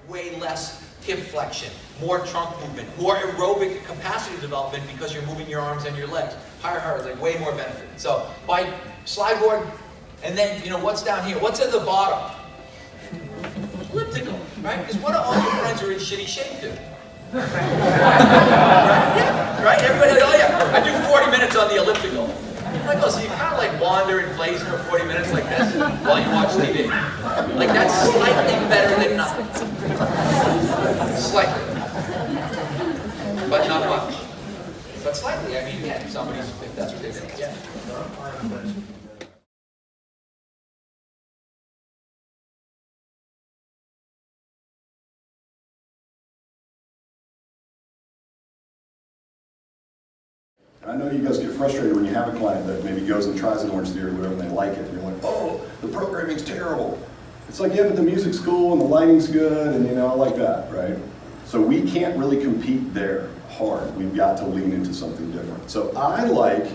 way less hip flexion, more trunk movement, more aerobic capacity development because you're moving your arms and your legs. Higher heart rate, like way more benefit. So by slide board, and then what's down here? What's at the bottom? Elliptical, right? Because what do all your friends who are in shitty shape do? Right? Yeah, right? Everybody, oh yeah, I do 40 minutes on the elliptical. Like, oh, so you kind of like wander and blaze for 40 minutes like this while you watch TV. Like, that's slightly better than nothing. Slightly. But not much. But slightly, I mean, yeah, if that's what they do, yeah. I know you guys get frustrated when you have a client that maybe goes and tries an Orange Theory or whatever and they like it. And you're like, oh, the programming's terrible. It's like, yeah, but the music's cool and the lighting's good and I like that, right? So we can't really compete there hard. We've got to lean into something different. So I like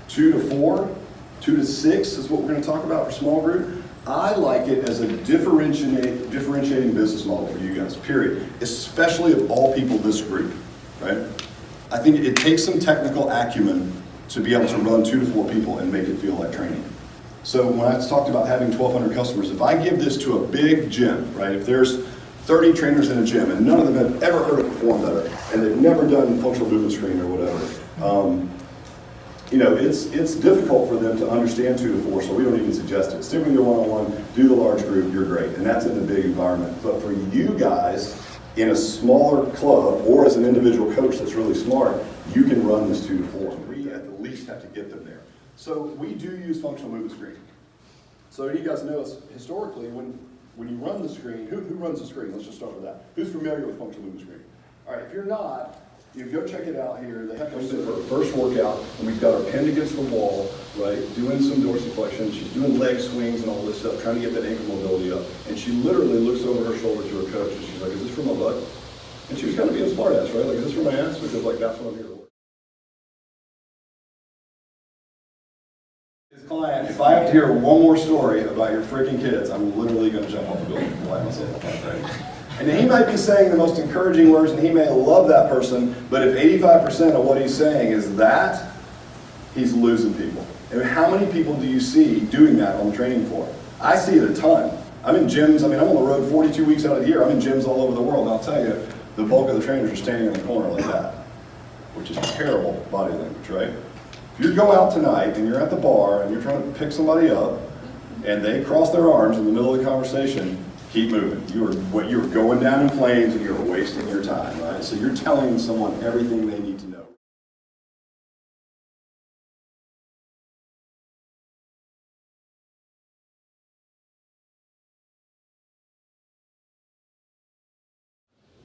2 to 4, 2 to 6 is what we're going to talk about for small group. I like it as a differentiating business model for you guys, period. Especially of all people this group, right? I think it takes some technical acumen to be able to run 2 to 4 people and make it feel like training. So when I talked about having 1,200 customers, if I give this to a big gym, right? If there's 30 trainers in a gym and none of them have ever heard of Perform Better and they've never done functional movement screen or whatever, it's difficult for them to understand 2 to 4, so we don't even suggest it. Stick with your one-on-one, do the large group, you're great, and that's in the big environment. But for you guys, in a smaller club or as an individual coach that's really smart, you can run this 2 to 4. We at the least have to get them there. So we do use functional movement screen. So you guys know historically when you run the screen, who runs the screen? Let's just start with that. Who's familiar with functional movement screen? All right, if you're not, you go check it out here. They have to sit for the first workout, and we've got her pinned against the wall, right, doing some dorsiflexion. She's doing leg swings and all this stuff, trying to get that ankle mobility up. And she literally looks over her shoulder to her coach, and she's like, is this for my butt? And she was kind of being a smart ass, right? Like, is this for my ass? Because, like, that's what I'm here to work. His client, if I have to hear one more story about your freaking kids, I'm literally going to jump off the building. Right? And he might be saying the most encouraging words, and he may love that person, but if 85% of what he's saying is that, he's losing people. And how many people do you see doing that on the training floor? I see it a ton. I'm in gyms, I'm on the road 42 weeks out of the year. I'm in gyms all over the world, and I'll tell you, the bulk of the trainers are standing in the corner like that, which is terrible body language, right? If you go out tonight and you're at the bar and you're trying to pick somebody up, and they cross their arms in the middle of the conversation, keep moving. You're going down in flames and you're wasting your time, right? So you're telling someone everything they need to know.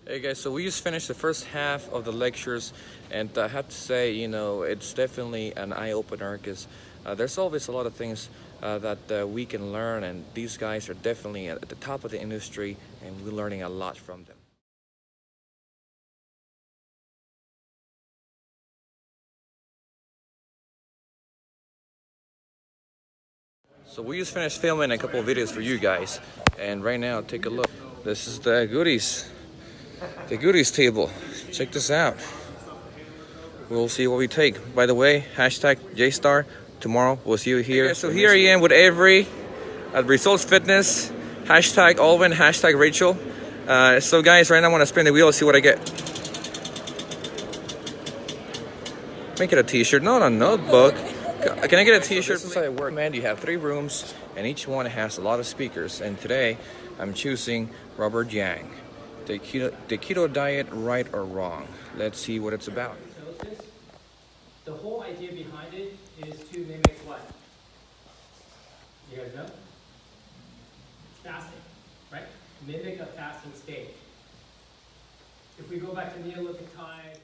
Hey guys, so we just finished the first half of the lectures, and I have to say, it's definitely an eye-opener because there's always a lot of things that we can learn, and these guys are definitely at the top of the industry, and we're learning a lot from them. So we just finished filming a couple of videos for you guys, and right now, take a look. This is the goodies table. Check this out. We'll see what we take. By the way, hashtag JStar. Tomorrow we'll see you here. Okay, so here I am with Avery at Results Fitness. Hashtag Alvin, hashtag Rachel. So guys, right now I want to spin the wheel and see what I get. Make it a t-shirt, not a notebook. Can I get a t-shirt? This is how I work, man. You have 3 rooms and each one has a lot of speakers. And today I'm choosing Robert Yang. The keto diet, right or wrong? Let's see what it's about. The whole idea behind it is to mimic what? You guys know? Fasting, right? Mimic a fasting state. If we go back to Neolithic times,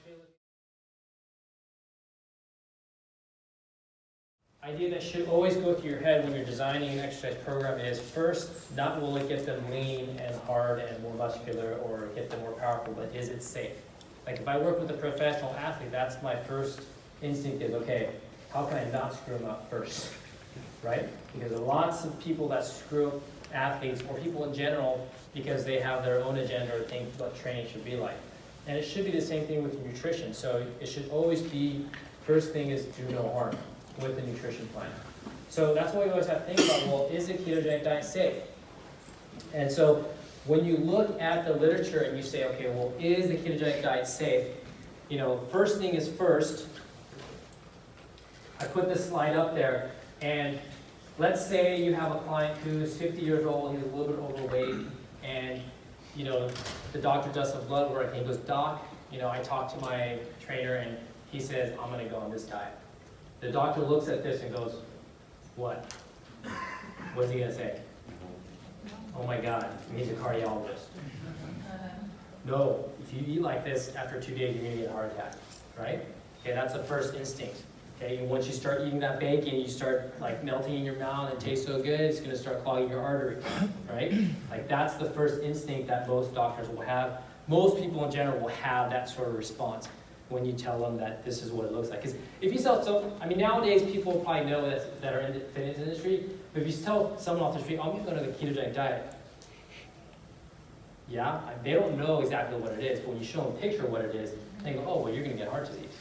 idea that should always go through your head when you're designing an exercise program is first, not will it get them lean and hard and more muscular or get them more powerful, but is it safe? Like if I work with a professional athlete, that's my first instinct is, okay, how can I not screw them up first, right? Because there are lots of people that screw up athletes or people in general because they have their own agenda or think what training should be like. And it should be the same thing with nutrition. So it should always be, first thing is do no harm with the nutrition plan. So that's why we always have to think about, well, is the ketogenic diet safe? And so when you look at the literature and you say, okay, well, is the ketogenic diet safe? You know, first thing is first. I put this slide up there, and let's say you have a client who's 50 years old, he's a little bit overweight, and you know, the doctor does some blood work, and he goes, Doc, you know, I talked to my trainer, and he says, I'm going to go on this diet. The doctor looks at this and goes, what? What's he going to say? Oh my God, he's a cardiologist. No, if you eat like this, after 2 days, you're going to get a heart attack, right? Okay, that's the first instinct. Okay, and once you start eating that bacon, you start like melting in your mouth and it tastes so good, it's going to start clogging your artery, right? Like that's the first instinct that most doctors will have. Most people in general will have that sort of response when you tell them that this is what it looks like. Because if you tell someone, I mean, nowadays people probably know that are in the fitness industry, but if you tell someone off the street, I'm going to go to the ketogenic diet, yeah, they don't know exactly what it is, but when you show them a picture of what it is, they go, oh, well, you're going to get heart disease.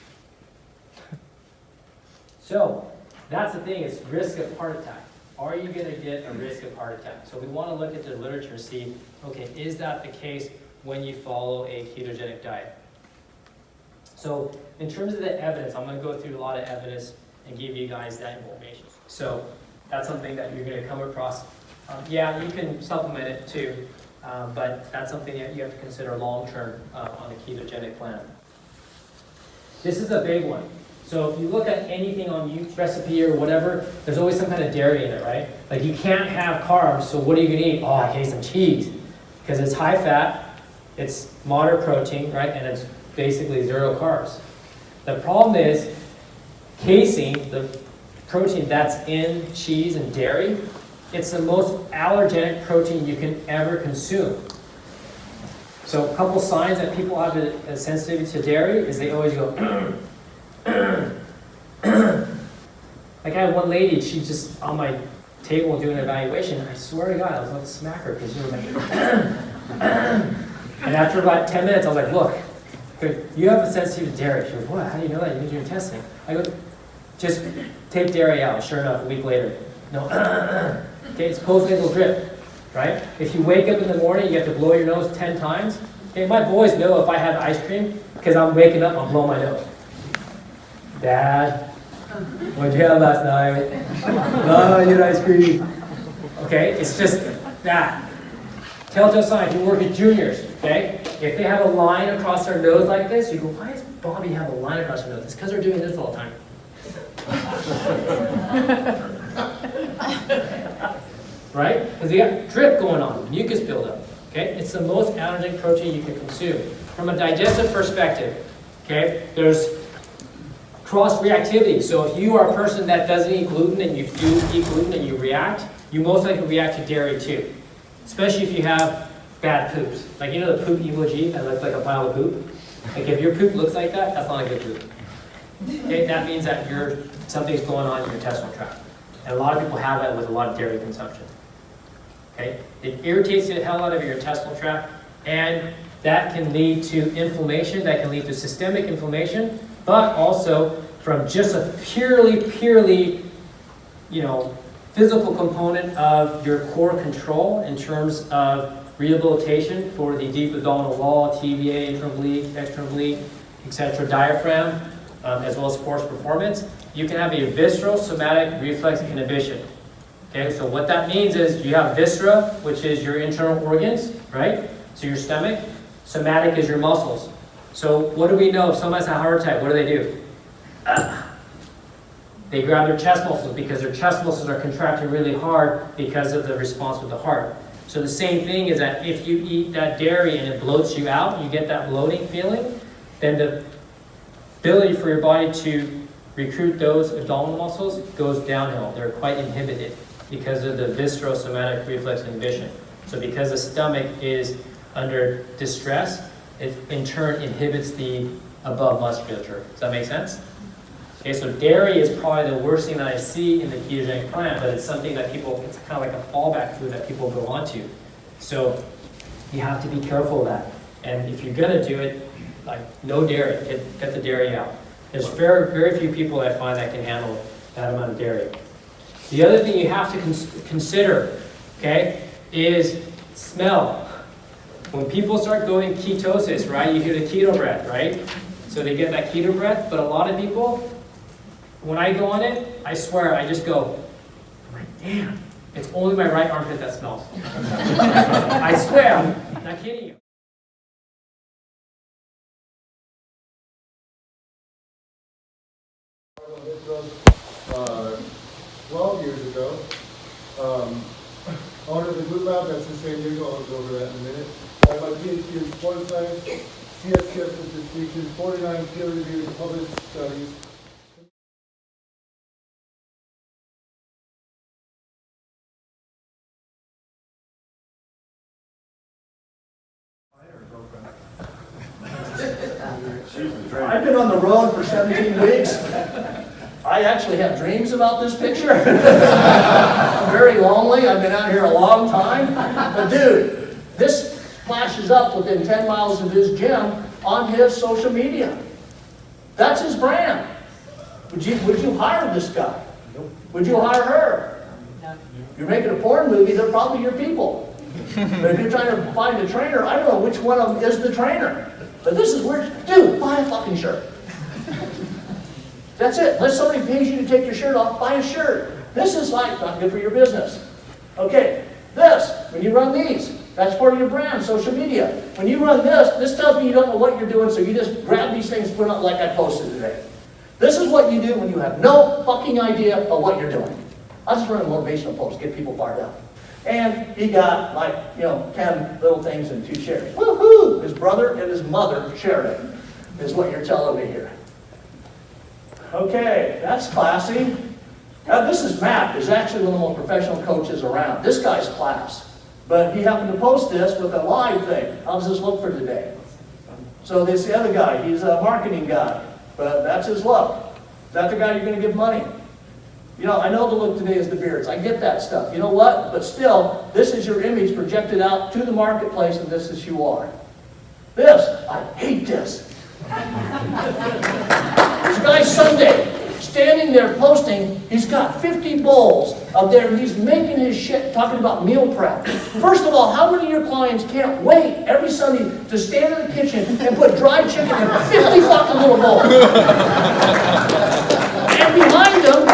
So that's the thing, is risk of heart attack. Are you going to get a risk of heart attack? So we want to look at the literature and see, okay, is that the case when you follow a ketogenic diet? So in terms of the evidence, I'm going to go through a lot of evidence and give you guys that information. So that's something that you're going to come across. Yeah, you can supplement it too, but that's something that you have to consider long-term on a ketogenic plan. This is a big one. So if you look at anything on YouTube recipe or whatever, there's always some kind of dairy in it, right? Like you can't have carbs, so what are you going to eat? Oh, I can eat some cheese. Because it's high fat, it's moderate protein, right? And it's basically 0 carbs. The problem is casein, the protein that's in cheese and dairy, it's the most allergenic protein you can ever consume. So a couple signs that people have a sensitivity to dairy is they always go, like I had one lady, she just on my table doing an evaluation, I swear to God, I was about to smack her because she was like, and after about 10 minutes, I was like, look, you have a sensitivity to dairy. She goes, what? How do you know that? You did your testing. I go, just take dairy out. Sure enough, a week later, no, okay, it's post-nasal drip, right? If you wake up in the morning, you have to blow your nose 10 times. Okay, my boys know if I have ice cream, because I'm waking up, I'll blow my nose. Dad, what'd you have last night? Oh, I had ice cream. Okay, it's just that. Telltale sign, if you work with juniors, okay? If they have a line across their nose like this, you go, why does Bobby have a line across their nose? It's because they're doing this all the time. Right? Because they got drip going on, mucus buildup. Okay? It's the most allergenic protein you can consume. From a digestive perspective, okay, there's cross-reactivity. So if you are a person that doesn't eat gluten and you do eat gluten and you react, you most likely react to dairy too. Especially if you have bad poops. Like, you know the poop emoji that looks like a pile of poop? Like if your poop looks like that, that's not a good poop. Okay, that means that something's going on in your intestinal tract. And a lot of people have that with a lot of dairy consumption. Okay, it irritates the hell out of your intestinal tract, and that can lead to inflammation, that can lead to systemic inflammation, but also from just a purely, physical component of your core control in terms of rehabilitation for the deep abdominal wall, TVA, internal oblique, external oblique, etc., diaphragm, as well as force performance. You can have a visceral somatic reflex inhibition. Okay, so what that means is you have viscera, which is your internal organs, right? So your stomach. Somatic is your muscles. So what do we know if someone has a heart attack? What do? They grab their chest muscles because their chest muscles are contracting really hard because of the response with the heart. So the same thing is that if you eat that dairy and it bloats you out, you get that bloating feeling, then the ability for your body to recruit those abdominal muscles goes downhill. They're quite inhibited because of the viscerosomatic reflex inhibition. So because the stomach is under distress, it in turn inhibits the above musculature. Does that make sense? Okay, so dairy is probably the worst thing that I see in the ketogenic plant, but it's something that people, it's kind of like a fallback food that people go onto. So you have to be careful of that. And if you're gonna do it, like no dairy, get the dairy out. There's very, very few people that I find that can handle that amount of dairy. The other thing you have to consider, okay, is smell. When people start going ketosis, right, you hear the keto breath, right? So they get that keto breath, but a lot of people, when I go on it, I swear, I just go, I'm like, damn, it's only my right armpit that smells. I swear, I'm not kidding you. 12 years ago. Owner of the Glute Lab, that's in San Diego. I'll go over that in a minute. I have my PhD in sports science, CSCS with distinction, 49 peer-reviewed published studies. I've been on the road for 17 weeks. I actually have dreams about this picture. I'm very lonely. I've been out here a long time. But dude, this flashes up within 10 miles of his gym on his social media. That's his brand. Would you hire this guy? Would you hire her? You're making a porn movie, they're probably your people. But if you're trying to find a trainer, I don't know which one of them is the trainer. But this is where, dude, buy a fucking shirt. That's it. Unless somebody pays you to take your shirt off, buy a shirt. This is like not good for your business. Okay, this, when you run these, that's part of your brand, social media. When you run this tells me you don't know what you're doing, so you just grab these things, put it on like I posted today. This is what you do when you have no fucking idea of what you're doing. I'll just run a motivational post, get people fired up. And he got like, 10 little things and 2 shares. Woohoo! His brother and his mother shared it, is what you're telling me here. Okay, that's classy. Now this is Matt, who's actually one of the most professional coaches around. This guy's class. But he happened to post this with a live thing. How does this look for today? So this the other guy, he's a marketing guy. But that's his look. Is that the guy you're going to give money? I know the look today is the beards. I get that stuff. You know what? But still, this is your image projected out to the marketplace, and this is who you are. This, I hate this. This guy Sunday, standing there posting, he's got 50 bowls up there, and he's making his shit, talking about meal prep. First of all, how many of your clients can't wait every Sunday to stand in the kitchen and put dried chicken in 50 fucking little bowls? And behind him,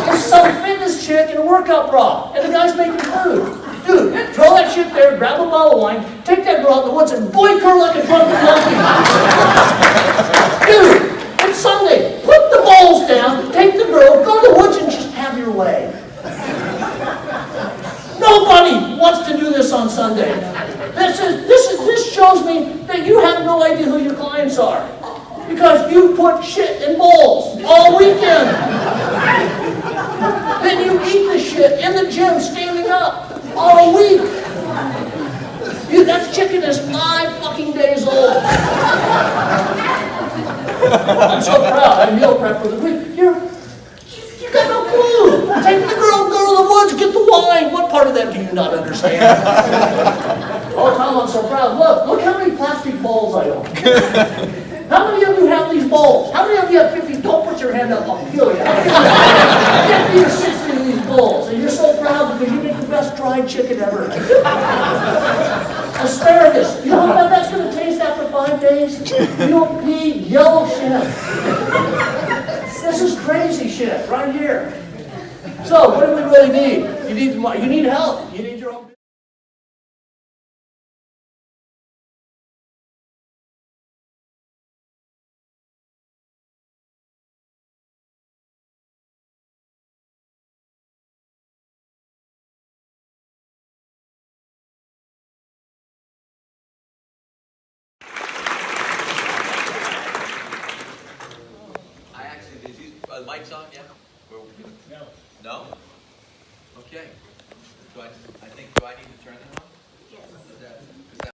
there's some fitness chick in a workout bra, and the guy's making food. Dude, throw that shit there, grab a bottle of wine, take that girl out in the woods and boink her like a drunken monkey. Dude, it's Sunday. Put the bowls down, take the girl, go to the woods and just have your way. Nobody wants to do this on Sunday. This shows me that you have no idea who your clients are. Because you put shit in bowls all weekend. Then you eat the shit in the gym standing up all week. That chicken is 5 fucking days old. I'm so proud. I meal prep for the week. You got no clue. Take the girl, go to the woods, get the wine. What part of that do you not understand? Oh, Tom, I'm so proud. Look how many plastic bowls I own. How many of you have these bowls? How many of you have 50? Don't put your hand up, I'll kill you. 50 or 60 of these bowls. And you're so proud because you make the best dried chicken ever. Asparagus. You know how that's going to taste after 5 days? You don't need yellow shit. This is crazy shit right here. So what do we really need? You need help. You need your own. Mic's on, yeah? No. No? Okay. Do I need to turn them on? Yes.